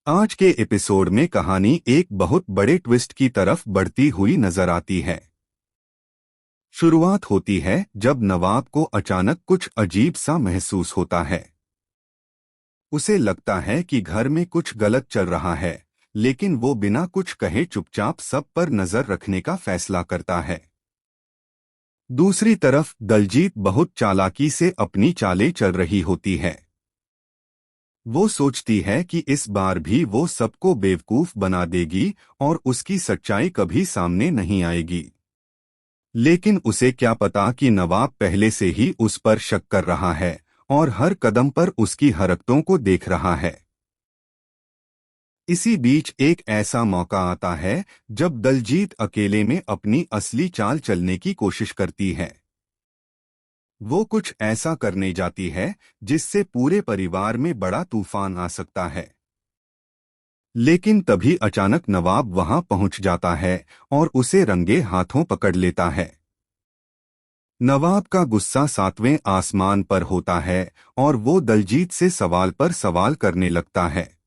आज के एपिसोड में कहानी एक बहुत बड़े ट्विस्ट की तरफ बढ़ती हुई नजर आती है। शुरुआत होती है जब नवाब को अचानक कुछ अजीब सा महसूस होता है। उसे लगता है कि घर में कुछ गलत चल रहा है, लेकिन वो बिना कुछ कहे चुपचाप सब पर नजर रखने का फैसला करता है। दूसरी तरफ दलजीत बहुत चालाकी से अपनी चालें चल रही होती है। वो सोचती है कि इस बार भी वो सबको बेवकूफ बना देगी और उसकी सच्चाई कभी सामने नहीं आएगी। लेकिन उसे क्या पता कि नवाब पहले से ही उस पर शक कर रहा है और हर कदम पर उसकी हरकतों को देख रहा है। इसी बीच एक ऐसा मौका आता है जब दलजीत अकेले में अपनी असली चाल चलने की कोशिश करती है। वो कुछ ऐसा करने जाती है जिससे पूरे परिवार में बड़ा तूफान आ सकता है। लेकिन तभी अचानक नवाब वहां पहुंच जाता है और उसे रंगे हाथों पकड़ लेता है। नवाब का गुस्सा सातवें आसमान पर होता है और वो दलजीत से सवाल पर सवाल करने लगता है।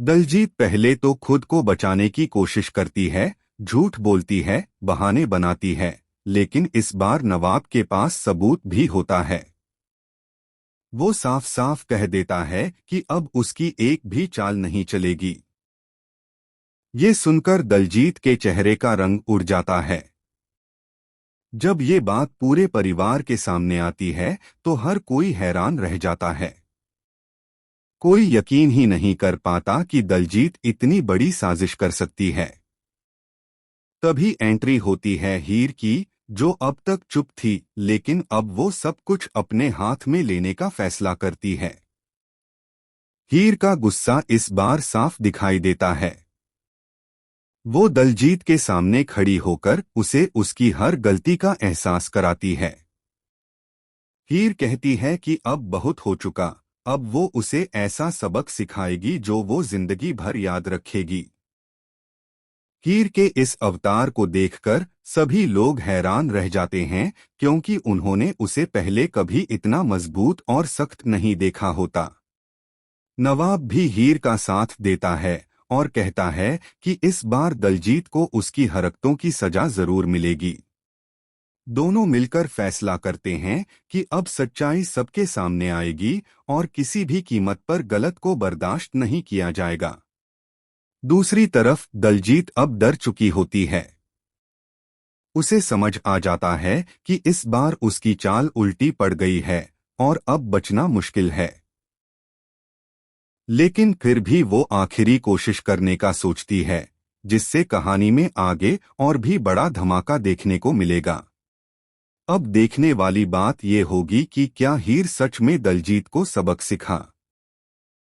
दलजीत पहले तो खुद को बचाने की कोशिश करती है, झूठ बोलती है, बहाने बनाती है, लेकिन इस बार नवाब के पास सबूत भी होता है। वो साफ साफ कह देता है कि अब उसकी एक भी चाल नहीं चलेगी। ये सुनकर दलजीत के चेहरे का रंग उड़ जाता है। जब ये बात पूरे परिवार के सामने आती है तो हर कोई हैरान रह जाता है। कोई यकीन ही नहीं कर पाता कि दलजीत इतनी बड़ी साजिश कर सकती है। तभी एंट्री होती है हीर की, जो अब तक चुप थी, लेकिन अब वो सब कुछ अपने हाथ में लेने का फैसला करती है। हीर का गुस्सा इस बार साफ दिखाई देता है। वो दलजीत के सामने खड़ी होकर उसे उसकी हर गलती का एहसास कराती है। हीर कहती है कि अब बहुत हो चुका, अब वो उसे ऐसा सबक सिखाएगी जो वो जिंदगी भर याद रखेगी। हीर के इस अवतार को देखकर सभी लोग हैरान रह जाते हैं, क्योंकि उन्होंने उसे पहले कभी इतना मजबूत और सख्त नहीं देखा होता। नवाब भी हीर का साथ देता है और कहता है कि इस बार दलजीत को उसकी हरकतों की सजा जरूर मिलेगी। दोनों मिलकर फैसला करते हैं कि अब सच्चाई सबके सामने आएगी और किसी भी कीमत पर गलत को बर्दाश्त नहीं किया जाएगा। दूसरी तरफ दलजीत अब डर चुकी होती है। उसे समझ आ जाता है कि इस बार उसकी चाल उल्टी पड़ गई है और अब बचना मुश्किल है। लेकिन फिर भी वो आखिरी कोशिश करने का सोचती है, जिससे कहानी में आगे और भी बड़ा धमाका देखने को मिलेगा। अब देखने वाली बात ये होगी कि क्या हीर सच में दलजीत को सबक सिखा।